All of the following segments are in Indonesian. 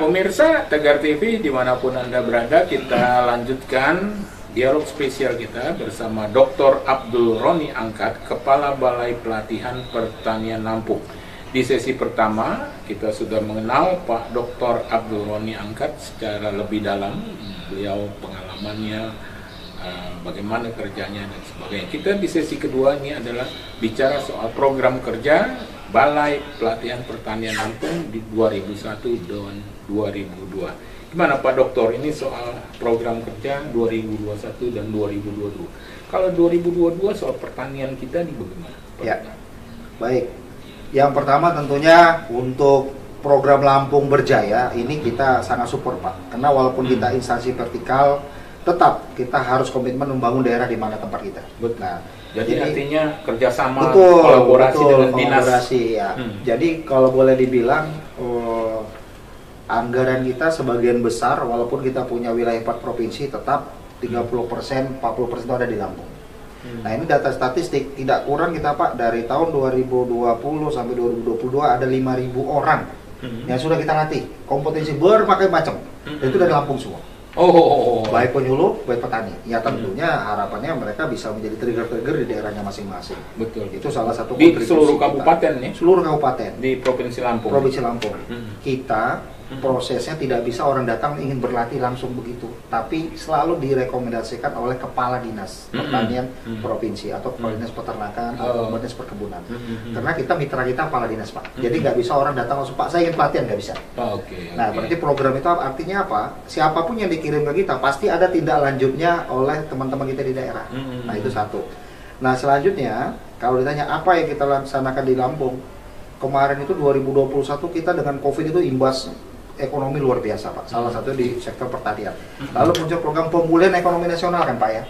Pemirsa Tegar TV dimanapun Anda berada, kita lanjutkan dialog spesial kita bersama Dr. Abdul Roni Angkat, Kepala Balai Pelatihan Pertanian Lampung. Di sesi pertama kita sudah mengenal Pak Dr. Abdul Roni Angkat secara lebih dalam, beliau pengalamannya, bagaimana kerjanya dan sebagainya. Kita di sesi kedua ini adalah bicara soal program kerja Balai Pelatihan Pertanian Lampung di 2001 dan 2002. Gimana Pak Dokter, ini soal program kerja 2021 dan 2022. Kalau 2022 soal pertanian kita ini bagaimana? Ya, baik. Yang pertama tentunya untuk program Lampung Berjaya ini kita sangat support Pak. Karena walaupun kita instansi vertikal, tetap kita harus komitmen membangun daerah di mana tempat kita. Betul. Nah, jadi artinya kerjasama, betul, kolaborasi dengan dinas. Kolaborasi, ya. Jadi kalau boleh dibilang anggaran kita sebagian besar, walaupun kita punya wilayah 4 provinsi, tetap 30%, 40% itu ada di Lampung. Nah ini data statistik, tidak kurang kita Pak, dari tahun 2020 sampai 2022 ada 5.000 orang yang sudah kita latih kompetensi berbagai macam, itu dari Lampung semua. Baik penyuluh, baik petani. Ya tentunya harapannya mereka bisa menjadi trigger-trigger di daerahnya masing-masing. Betul. Itu salah satu di seluruh kabupaten nih. Seluruh kabupaten di Provinsi Lampung. Provinsi Lampung. Kita prosesnya tidak bisa orang datang ingin berlatih langsung begitu, tapi selalu direkomendasikan oleh kepala dinas pertanian provinsi atau kepala dinas peternakan atau kepala dinas perkebunan. Karena kita mitra kita kepala dinas Pak. Jadi nggak bisa orang datang langsung Pak saya ingin pelatihan, nggak bisa. Nah berarti program itu artinya apa? Siapapun yang dikirim ke kita pasti ada tindak lanjutnya oleh teman-teman kita di daerah. Nah itu satu. Nah selanjutnya kalau ditanya apa yang kita laksanakan di Lampung kemarin itu 2021 kita dengan COVID itu imbas ekonomi luar biasa Pak, salah satu di sektor pertanian. Lalu muncul program pemulihan ekonomi nasional kan Pak ya,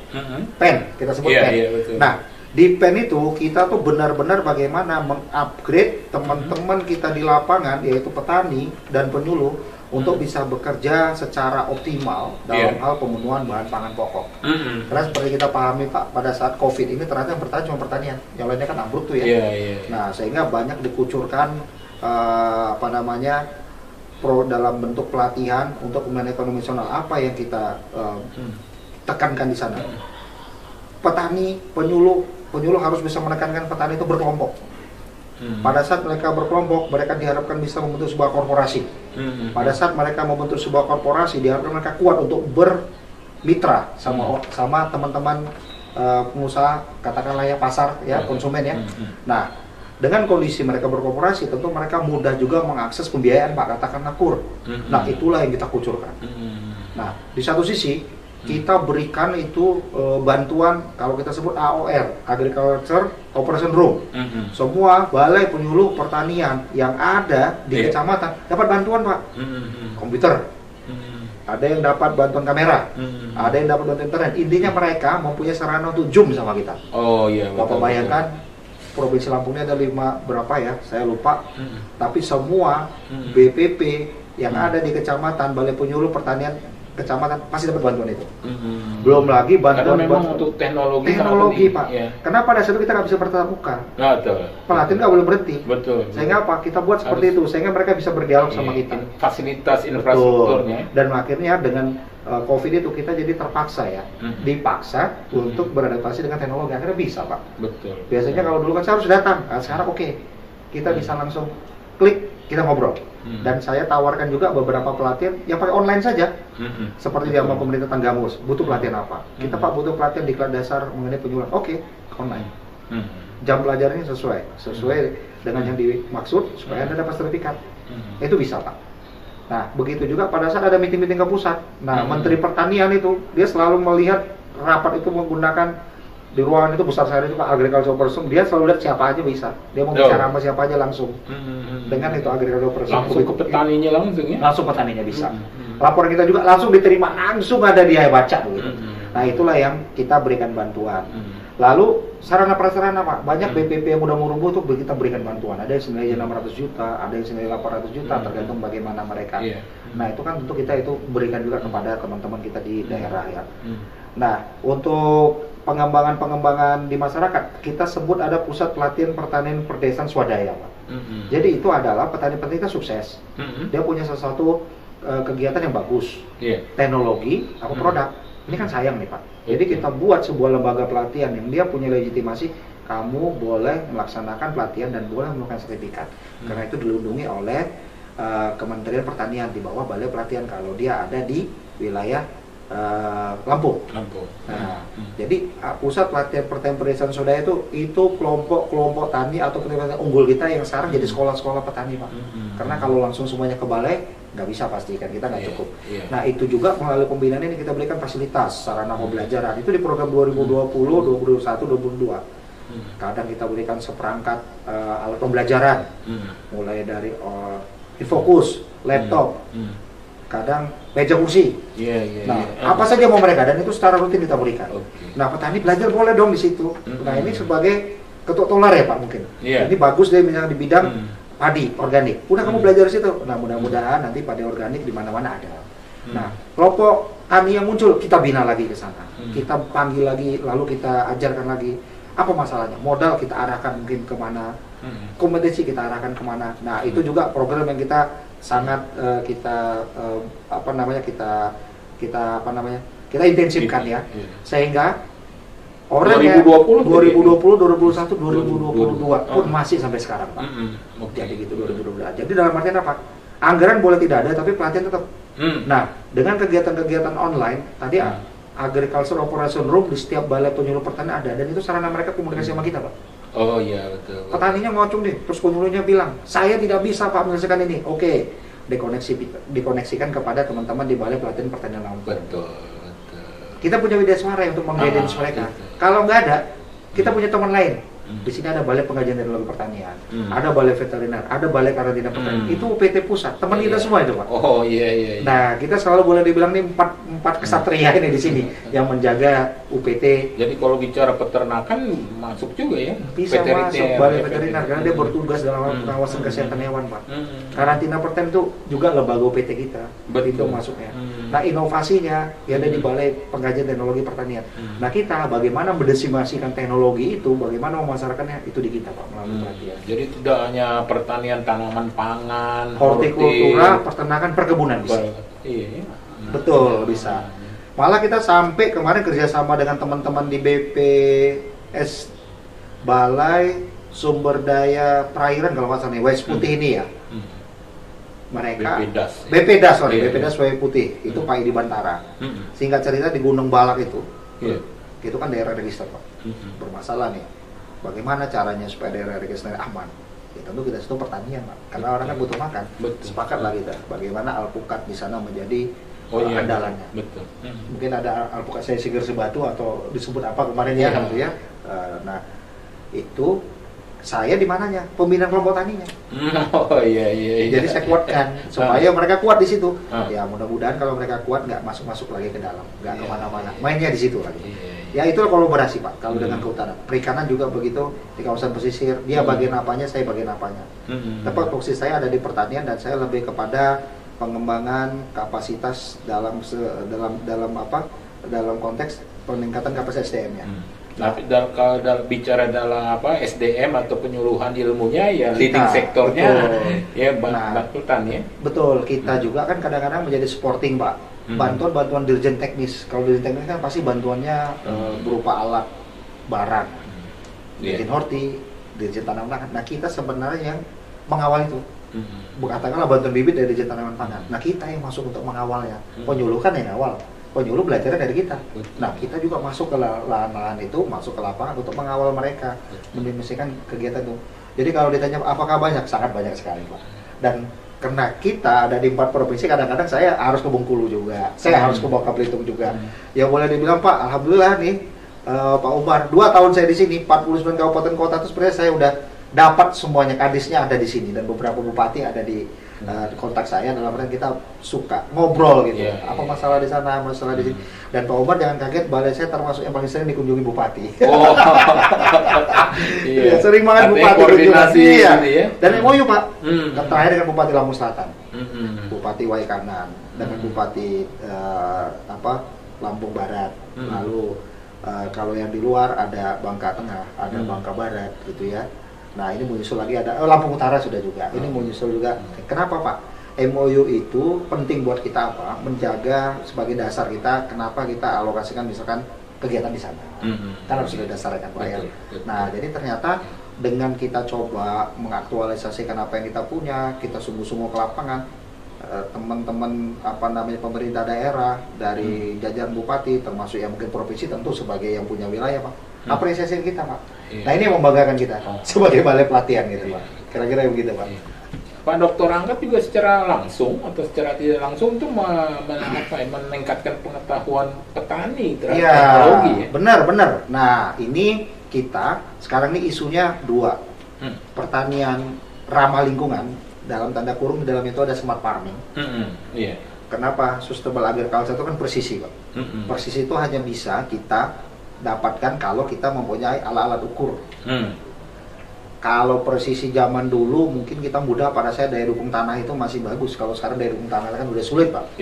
PEN, kita sebut PEN. Betul. Nah di PEN itu kita tuh benar-benar bagaimana mengupgrade teman-teman kita di lapangan, yaitu petani dan penyuluh, untuk bisa bekerja secara optimal dalam hal pemenuhan bahan pangan pokok. Karena seperti kita pahami Pak, pada saat COVID ini ternyata yang bertahan cuma pertanian, yang lainnya kan ambruk tuh ya. Nah sehingga banyak dikucurkan dalam bentuk pelatihan untuk pemulihan ekonomi nasional. Apa yang kita tekankan di sana? Petani, penyuluh harus bisa menekankan petani itu berkelompok. Pada saat mereka berkelompok, mereka diharapkan bisa membentuk sebuah korporasi. Pada saat mereka membentuk sebuah korporasi, diharapkan mereka kuat untuk bermitra sama teman-teman pengusaha, katakanlah ya pasar ya, konsumen ya. Nah dengan kondisi mereka berkorporasi, tentu mereka mudah juga mengakses pembiayaan Pak, katakanlah KUR. Nah itulah yang kita kucurkan. Nah di satu sisi kita berikan itu bantuan, kalau kita sebut AOR, Agriculture Operation Room. Semua balai penyuluh pertanian yang ada di kecamatan dapat bantuan Pak. Komputer, ada yang dapat bantuan kamera, ada yang dapat bantuan internet. Intinya mereka mempunyai sarana untuk Zoom sama kita. Bapak bayangkan Provinsi Lampung ini ada 5 berapa ya, saya lupa. Tapi semua BPP yang ada di kecamatan, balai penyuluh pertanian kecamatan pasti dapat bantuan itu. Belum lagi bantuan untuk teknologi Pak. Karena pada saat itu kita nggak bisa bertatap muka. Pelatihan nggak boleh berhenti. Sehingga apa? Kita buat seperti itu sehingga mereka bisa berdialog sama kita. Fasilitas infrastrukturnya. Dan akhirnya dengan COVID itu kita jadi terpaksa ya, dipaksa untuk beradaptasi dengan teknologi. Akhirnya bisa Pak. Biasanya kalau dulu kan saya harus datang, sekarang kita bisa langsung klik, kita ngobrol. Dan saya tawarkan juga beberapa pelatihan yang pakai online saja. Seperti di pemerintah Tanggamus, butuh pelatihan apa? Kita Pak butuh pelatihan diklat dasar mengenai penyuluhan. Online. Jam belajarnya sesuai dengan yang dimaksud supaya Anda dapat sertifikat. Itu bisa Pak. Nah, begitu juga pada saat ada meeting-meeting ke pusat. Nah, Menteri Pertanian itu, dia selalu melihat rapat itu menggunakan, di ruangan itu besar sekali itu Pak, Agriculture Operation, dia selalu lihat siapa aja bisa. Dia mau bicara sama siapa aja langsung. Dengan itu Agriculture Operation. Langsung ke petaninya langsung ya? Langsung petaninya bisa. Laporan kita juga langsung diterima, langsung ada dia baca begitu. Nah, itulah yang kita berikan bantuan. Lalu sarana prasarana Pak, banyak BPP yang udah merubuh tuh kita berikan bantuan. Ada yang senilai 600 juta, ada yang senilai 800 juta, tergantung bagaimana mereka. Nah itu kan tentu kita itu berikan juga kepada teman-teman kita di daerah ya. Nah untuk pengembangan di masyarakat, kita sebut ada pusat pelatihan pertanian perdesaan swadaya Pak. Jadi itu adalah petani-petani kita sukses. Dia punya sesuatu kegiatan yang bagus, Iya. teknologi apa produk. Ini kan sayang nih Pak. Jadi kita buat sebuah lembaga pelatihan yang dia punya legitimasi, kamu boleh melaksanakan pelatihan dan boleh melakukan sertifikat. Karena itu dilindungi oleh Kementerian Pertanian di bawah Balai Pelatihan kalau dia ada di wilayah Lampung. Nah, jadi pusat pelatihan pertanian pedesaan swadaya itu kelompok tani atau petani unggul kita yang sekarang jadi sekolah-sekolah petani Pak. Karena kalau langsung semuanya ke balai nggak bisa pastikan, kita nggak cukup. Nah itu juga melalui pembinaan ini kita berikan fasilitas sarana pembelajaran itu di program 2020, 2021, 2022. Kadang kita berikan seperangkat alat pembelajaran, mulai dari Infokus, laptop, kadang meja kursi. Nah, apa saja mau mereka dan itu secara rutin kita berikan. Nah, petani belajar boleh dong di situ. Nah, ini sebagai ketuk tolar ya Pak mungkin. Ini bagus deh misalnya di bidang padi organik. Udah kamu belajar di situ. Nah, mudah-mudahan nanti padi organik di mana-mana ada. Nah, kelompok tani yang muncul kita bina lagi ke sana. Kita panggil lagi, lalu kita ajarkan lagi. Apa masalahnya? Modal kita arahkan mungkin kemana, kompetensi kita arahkan kemana. Nah itu juga program yang kita sangat kita intensifkan ya, sehingga orang 2020, 2021, 2022 pun masih sampai sekarang Pak. Jadi gitu 2022. Jadi dalam artian apa? Anggaran boleh tidak ada, tapi pelatihan tetap. Nah dengan kegiatan-kegiatan online tadi Agriculture Operation Room di setiap balai penyuluh pertanian ada, dan itu sarana mereka komunikasi sama kita Pak. Oh iya betul. Petaninya ngocung deh, terus penyuluhnya bilang, saya tidak bisa Pak menyelesaikan ini. Oke, dikoneksikan kepada teman-teman di balai pelatihan pertanian Lampung. Betul. Kita punya media suara untuk mengguidance mereka. Gitu. Kalau nggak ada, kita punya teman lain. Di sini ada balai pengajian teknologi pertanian, ada balai veteriner, ada balai karantina pertanian. Itu UPT pusat, teman kita semua itu Pak. Oh iya. Nah kita selalu boleh dibilang nih empat kesatria ini di sini yang menjaga UPT. Jadi kalau bicara peternakan masuk juga ya? Bisa masuk balai veteriner karena dia bertugas dalam pengawasan kesehatan hewan Pak. Karantina pertanian itu juga lembaga UPT kita. Itu masuknya. Nah inovasinya ya ada di balai pengkajian teknologi pertanian. Nah kita bagaimana mendesimasikan teknologi itu, bagaimana memasarkannya itu di kita Pak melalui pelatihan. Jadi tidak hanya pertanian tanaman pangan, hortikultura, peternakan, perkebunan bisa. Iya. Betul bisa. Malah kita sampai kemarin kerjasama dengan teman-teman di BPS Balai Sumber Daya Perairan kalau nggak salah nih, Wais Putih ini ya. Mereka BPDAS Wai Putih itu Pak Idi Bantara. Singkat cerita di Gunung Balak itu, itu kan daerah register Pak. Bermasalah nih. Bagaimana caranya supaya daerah register aman? Ya tentu kita situ pertanian Pak. Karena orang kan butuh makan. Sepakatlah kita. Bagaimana alpukat di sana menjadi andalannya. Betul. Mungkin ada alpukat saya Siger Sebatu atau disebut apa kemarin ya kan ya. Nah itu saya di mananya pembinaan kelompok taninya. Oh iya. Jadi saya kuatkan supaya mereka kuat di situ. Ya mudah-mudahan kalau mereka kuat nggak masuk lagi ke dalam, nggak kemana-mana. Mainnya di situ lagi. Ya itu kolaborasi Pak. Kalau dengan kehutanan, perikanan juga begitu di kawasan pesisir. Dia bagian apanya, saya bagian apanya. Tapi posisi saya ada di pertanian dan saya lebih kepada pengembangan kapasitas dalam konteks peningkatan kapasitas SDM-nya. Nah, kalau bicara dalam SDM atau penyuluhan ilmunya ya leading sektornya ya Batutan ya. Betul, kita juga kan kadang-kadang menjadi supporting Pak. Bantuan dirjen teknis. Kalau dirjen teknis kan pasti bantuannya berupa alat barang. Dirjen horti, dirjen tanaman pangan. Nah, kita sebenarnya yang mengawal itu. Katakanlah bantuan bibit dari dirjen tanaman pangan. Nah, kita yang masuk untuk mengawalnya. Penyuluh kan yang awal. Penyuluh belajarnya dari kita. Nah, kita juga masuk ke lahan-lahan itu, masuk ke lapangan untuk mengawal mereka, mendimensikan kegiatan itu. Jadi kalau ditanya apakah banyak, sangat banyak sekali Pak. Dan karena kita ada di 4 provinsi, kadang-kadang saya harus ke Bengkulu juga, saya harus ke Bangka Belitung juga. Ya boleh dibilang Pak, alhamdulillah nih Pak Umar, 2 tahun saya di sini, 49 kabupaten kota itu sebenarnya saya udah dapat semuanya, kadisnya ada di sini dan beberapa bupati ada di kontak saya. Dalam artian kita suka ngobrol gitu, apa masalah di sana, masalah di sini. Dan Pak Umar jangan kaget, balai saya termasuk yang paling sering dikunjungi bupati. Sering banget bupati koordinasi ya. Dan MOU Pak, terakhir dengan Bupati Lampung Selatan, Bupati Waikanan, dengan Bupati Lampung Barat. Lalu kalau yang di luar ada Bangka Tengah, ada Bangka Barat gitu ya. Nah ini menyusul lagi ada Lampung Utara sudah juga. Ini menyusul juga. Kenapa Pak? MOU itu penting buat kita apa? Menjaga sebagai dasar kita kenapa kita alokasikan misalkan kegiatan di sana. Kan harus ada dasarnya kan Pak ya. Nah, jadi ternyata dengan kita coba mengaktualisasikan apa yang kita punya, kita sungguh-sungguh ke lapangan, teman-teman pemerintah daerah dari jajaran bupati termasuk yang mungkin provinsi tentu sebagai yang punya wilayah Pak, apresiasi kita Pak. Nah, ini yang membanggakan kita sebagai balai pelatihan gitu Pak. Kira-kira begitu Pak. Pak Dr. Angkat juga secara langsung atau secara tidak langsung itu meningkatkan pengetahuan petani terhadap teknologi ya? Benar. Nah, ini kita sekarang ini isunya dua. Pertanian ramah lingkungan, dalam tanda kurung di dalam itu ada smart farming. Kenapa? Sustainable agriculture itu kan presisi Pak. Presisi itu hanya bisa kita dapatkan kalau kita mempunyai alat-alat ukur. Kalau presisi zaman dulu mungkin kita mudah, pada saya daya dukung tanah itu masih bagus. Kalau sekarang daya dukung tanah kan udah sulit Pak.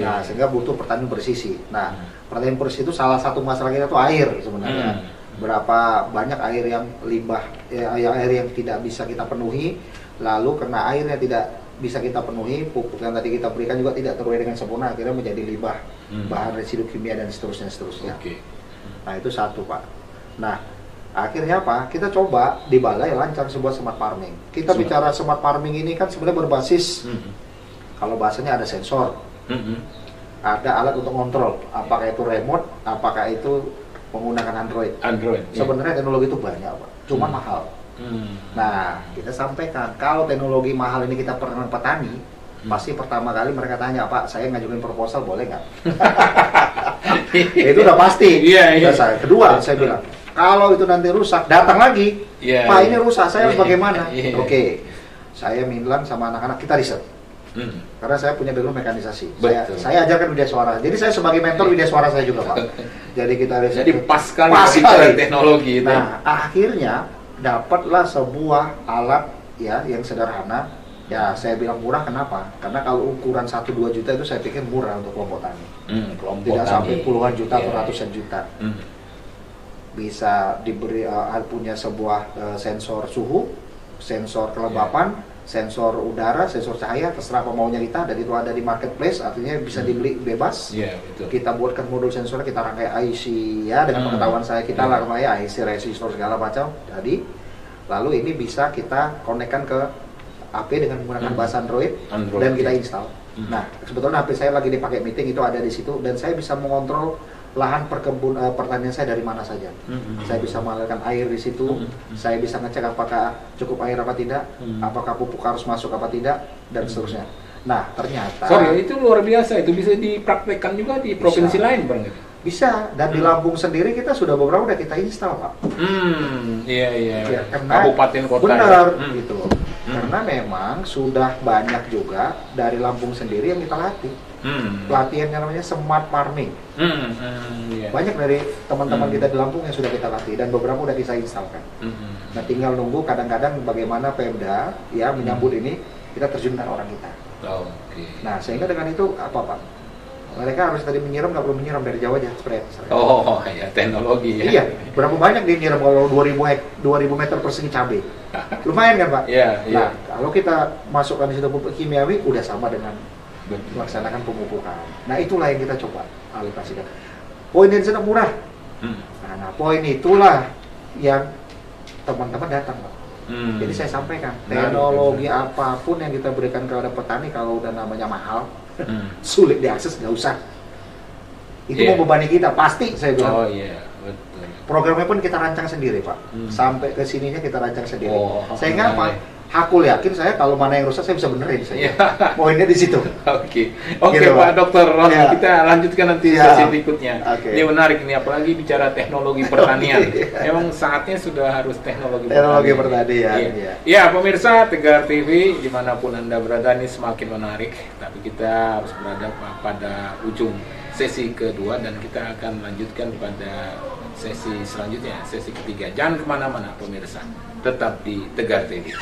Nah, sehingga butuh pertanian presisi. Nah, pertanian presisi itu salah satu masalah kita itu air sebenarnya. Berapa banyak air yang limbah, air yang tidak bisa kita penuhi. Lalu karena airnya tidak bisa kita penuhi, pupuk yang tadi kita berikan juga tidak terurai dengan sempurna, akhirnya menjadi limbah, bahan residu kimia dan seterusnya. Nah, itu satu Pak. Nah, akhirnya apa? Kita coba di balai lancar sebuah smart farming. Kita bicara smart farming ini kan sebenarnya berbasis, kalau bahasanya ada sensor, ada alat untuk kontrol, apakah itu remote, apakah itu menggunakan Android. Sebenarnya teknologi itu banyak Pak, cuma mahal. Nah, kita sampaikan kalau teknologi mahal ini kita perkenalkan petani, pasti pertama kali mereka tanya, Pak, saya ngajuin proposal boleh nggak? Itu udah pasti. Kedua, saya bilang, kalau itu nanti rusak, datang lagi. Pak, ini rusak, saya harus bagaimana? Oke, saya bilang sama anak-anak, kita riset. Karena saya punya background mekanisasi. Saya ajarkan widya suara. Jadi saya sebagai mentor widya suara saya juga Pak. Jadi kita riset. Jadi pas sekali teknologi itu. Nah, akhirnya dapatlah sebuah alat ya yang sederhana. Ya, saya bilang murah kenapa? Karena kalau ukuran 1-2 juta itu saya pikir murah untuk kelompok tani. Tidak sampai puluhan juta atau ratusan juta. Bisa diberi punya sebuah sensor suhu, sensor kelembapan, sensor udara, sensor cahaya, terserah apa maunya kita, dan itu ada di marketplace, artinya bisa dibeli bebas. Kita buatkan modul sensornya, kita rangkai IC ya, dengan pengetahuan saya kita rangkai IC, resistor segala macam. Jadi lalu ini bisa kita konekkan ke HP dengan menggunakan bahasa Android dan kita install. Nah, sebetulnya HP saya lagi dipakai meeting itu ada di situ, dan saya bisa mengontrol lahan pertanian saya dari mana saja. Saya bisa mengalirkan air di situ, saya bisa ngecek apakah cukup air apa tidak, apakah pupuk harus masuk apa tidak, dan seterusnya. Nah, ternyata itu luar biasa, itu bisa dipraktekkan juga di provinsi lain Bang? Bisa, dan di Lampung sendiri kita sudah beberapa udah kita install Pak. Kabupaten kota. Benar, gitu loh. Karena memang sudah banyak juga dari Lampung sendiri yang kita latih. Pelatihannya namanya smart farming. Banyak dari teman-teman kita di Lampung yang sudah kita latih, dan beberapa udah kita instalkan. Nah, tinggal nunggu kadang-kadang bagaimana Pemda ya menyambut ini, kita terjunkan orang kita. Nah, sehingga dengan itu apa Pak? Mereka harus tadi menyiram, nggak perlu menyiram, dari Jawa aja spray. Teknologi ya. Iya, berapa banyak dia nyiram kalau 2000 meter persegi cabai. Lumayan kan Pak? Nah, kalau kita masukkan di situ pupuk kimiawi, udah sama dengan melaksanakan pemupukan. Nah, itulah yang kita coba alokasikan. Poin yang sangat murah. Nah, poin itulah yang teman-teman datang Pak. Jadi saya sampaikan, teknologi apapun yang kita berikan kepada petani kalau udah namanya mahal, sulit diakses, nggak usah. Itu membebani kita, pasti saya bilang. Betul. Programnya pun kita rancang sendiri Pak. Sampai ke sininya kita rancang sendiri. Sehingga apa? Aku yakin saya kalau mana yang rusak saya bisa benerin saya. Poinnya di situ. Oke, gitu, Pak Dokter Ron, kita lanjutkan nanti sesi berikutnya. Ini menarik nih, apalagi bicara teknologi pertanian. Memang saatnya sudah harus teknologi pertanian. Ya, pemirsa Tegar TV dimanapun Anda berada, ini semakin menarik. Tapi kita harus berada pada ujung sesi kedua, dan kita akan lanjutkan pada sesi selanjutnya, sesi ketiga. Jangan kemana-mana pemirsa, tetap di Tegar TV.